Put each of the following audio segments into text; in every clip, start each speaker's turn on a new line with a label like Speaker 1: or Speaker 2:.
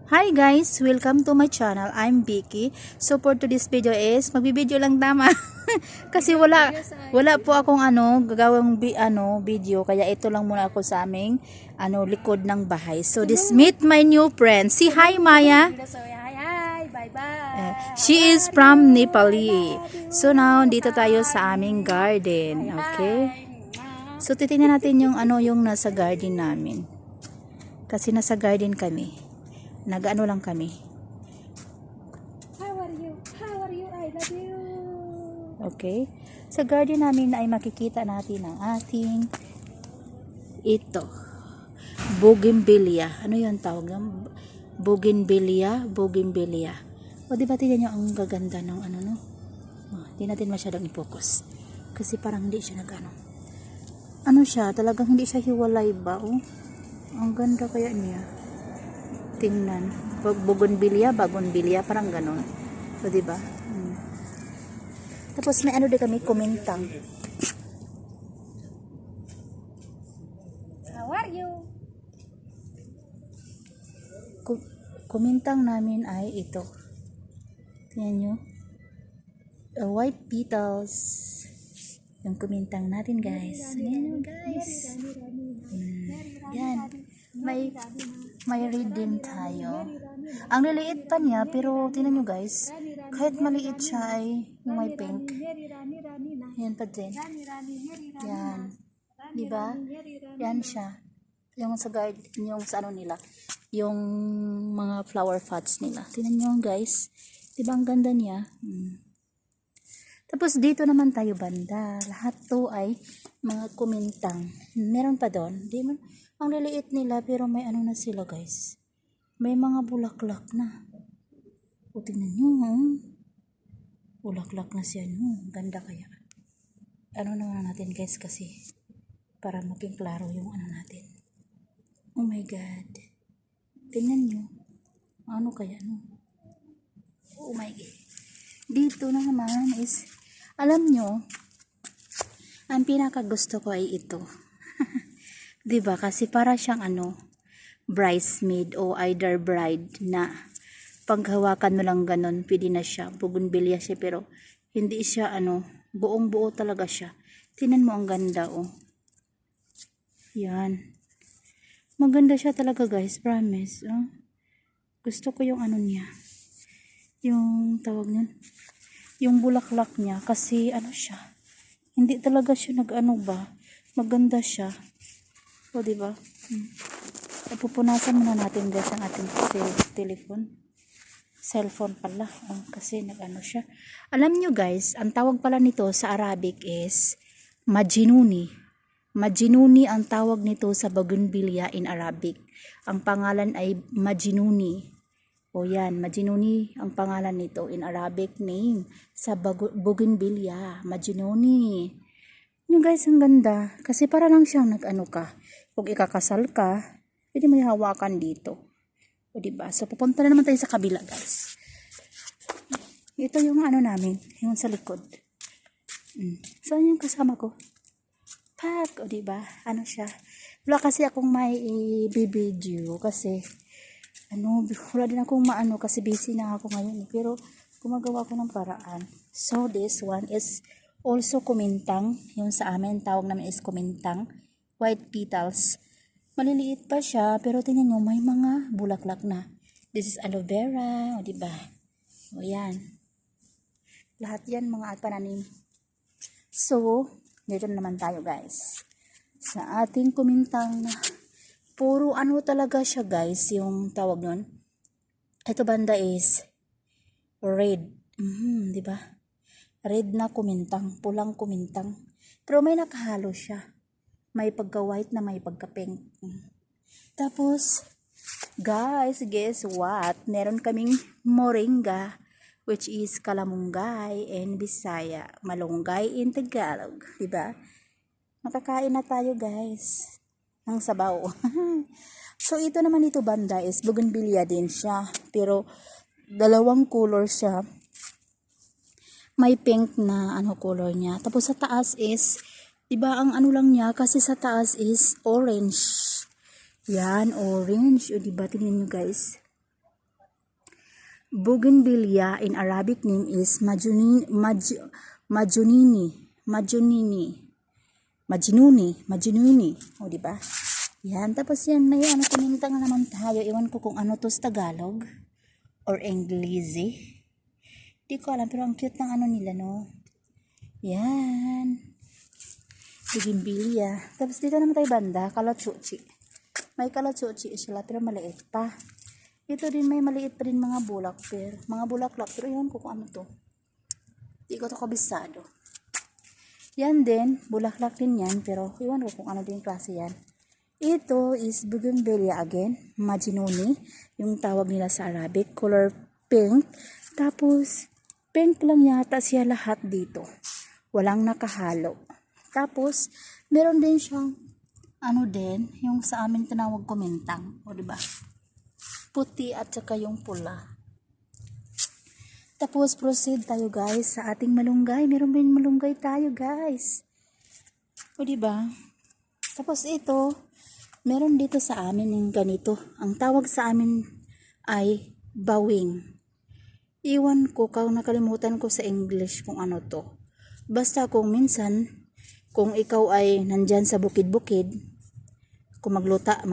Speaker 1: Hi guys, welcome to my channel. I'm Vicky. So for today's video is magbibideo lang tama. Kasi wala po akong gagawang video, kaya ito lang muna ako sa aming likod ng bahay. So this meet my new friend. Si hi Maya.
Speaker 2: Hi, bye-bye.
Speaker 1: She is from Nepali. So now dito tayo sa aming garden, okay? So titingnan natin yung nasa garden namin. Kasi nasa garden kami. Nag-ano lang kami.
Speaker 2: How are you? How are you? I love you.
Speaker 1: Okay. Sa garden namin ay makikita natin ang ating ito. Bougainvillea. Ano yung tawag ng Bougainvillea? Bougainvillea. O diba tignan nyo ang gaganda ng no? Hindi natin masyadong i-focus. Kasi parang hindi siya ano siya, talagang hindi siya hiwalay ba? Oh? Ang ganda kaya niya. Tingnan. Bougainvillea, parang ganon. So, diba? Tapos may din kami, kumintang.
Speaker 2: How are you?
Speaker 1: Kumintang namin ay ito. Tingnan nyo. White petals. Yung kumintang natin, guys. Ayan nyo, guys. Yan. May red din tayo. Ang liliit pa niya, pero tingnan nyo guys, kahit maliit siya ay yung may pink. Yan pa din. Yan. Diba? Yan siya. Yung sa garden, yung sa nila, yung mga flower pots nila. Tingnan nyo guys. Diba ang ganda niya? Tapos dito naman tayo banda. Lahat to ay mga kumintang. Meron pa doon. Di man, ang liliit nila pero may na sila guys. May mga bulaklak na. O tingnan nyo. Bulaklak na siya. Ganda kaya. Naman natin guys kasi para maging klaro yung natin. Oh my God. Tingnan nyo. Ano kaya Oh my God. Dito na naman is, alam nyo, ang pinaka gusto ko ay ito. Diba? Kasi para siyang bridesmaid o either bride na paghawakan mo lang ganon, pwede na siya. Bougainvillea siya pero hindi siya buong buo talaga siya. Tingnan mo ang ganda Yan. Maganda siya talaga guys, promise. Gusto ko yung niya. Yung tawag niyan. Yung bulaklak niya kasi siya. Hindi talaga siya ba. Maganda siya. O, diba? Pupunasan muna natin guys ang ating cellphone pala. Kasi siya. Alam nyo guys, ang tawag pala nito sa Arabic is Majinuni. Majinuni ang tawag nito sa Bougainvillea in Arabic. Ang pangalan ay Majinuni. O yan, Majinuni ang pangalan nito in Arabic name sa Bougainvillea. Majinuni. Yung guys, ang ganda. Kasi para lang siyang ka. Kung ikakasal ka, pwede mo hawakan dito. O diba? So, pupunta na naman tayo sa kabila, guys. Ito yung namin. Yung sa likod. Saan yung kasama ko? Pak! O diba? Siya. Wala kasi akong may i-video kasi wala din akong kasi busy na ako ngayon. Pero, gumagawa ko ng paraan. So, this one is also kumintang. Yung sa amin, tawag namin is kumintang. White petals. Maliliit pa siya, pero tingnan nyo, may mga bulaklak na. This is aloe vera, o diba? O yan. Lahat yan mga pananim. So, dito naman tayo guys. Sa ating kumintang na puro talaga siya guys, yung tawag nun. Ito banda is red. Diba? Red na kumintang, pulang kumintang. Pero may nakahalo siya. May pagka-white na may pagka-pink. Tapos, guys, guess what? Meron kaming moringa, which is kalamunggay in Bisaya. Malunggay in Tagalog. Diba? Makakain na tayo, guys. Ng sabaw. So, ito naman ito banda is Bougainvillea din siya. Pero, dalawang color siya. May pink na color niya. Tapos, sa taas is diba ang lang niya kasi sa taas is orange. Yan, orange. O diba, tingnan nyo guys. Bougainvillea in Arabic name is Majnuni. O, di ba? Yan. Tapos yan, may kuminta nga naman tayo. Iwan ko kung ano to sa Tagalog or English. Di ko alam, pero ang cute ng nila, no? Yan. Bougainvillea. Tapos dito naman tayo banda, kalachuchi. May kalachuchi sila, pero maliit pa. Ito din may maliit pa din mga bulaklak, pero iwan ko kung ano to. Di ko to kabisado. Yan din, bulaklak din yan, pero iwan ko kung ano din klase yan. Ito is Bougainvillea again, Majnuni, yung tawag nila sa Arabic, color pink. Tapos, pink lang yata siya lahat dito. Walang nakahalo. Tapos, meron din siyang, yung sa amin tinawag kumintang. O, diba? Puti at saka yung pula. Tapos, proceed tayo guys sa ating malunggay. Meron din malunggay tayo guys. O, diba? Tapos ito, meron dito sa amin yung ganito. Ang tawag sa amin ay bawing. Iwan ko, nakalimutan ko sa English kung ano to. Basta kung minsan, kung ikaw ay nandyan sa bukid-bukid, kung magluta.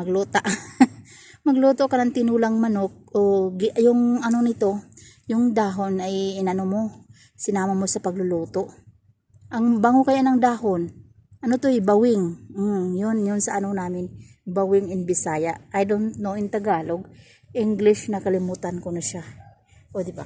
Speaker 1: Magluto ka ng tinulang manok, o yung nito, yung dahon ay sinama mo sa pagluluto. Ang bango kaya ng dahon, bawing. Yun sa namin, bawing in Bisaya. I don't know in Tagalog. English, nakalimutan ko na siya. O, diba?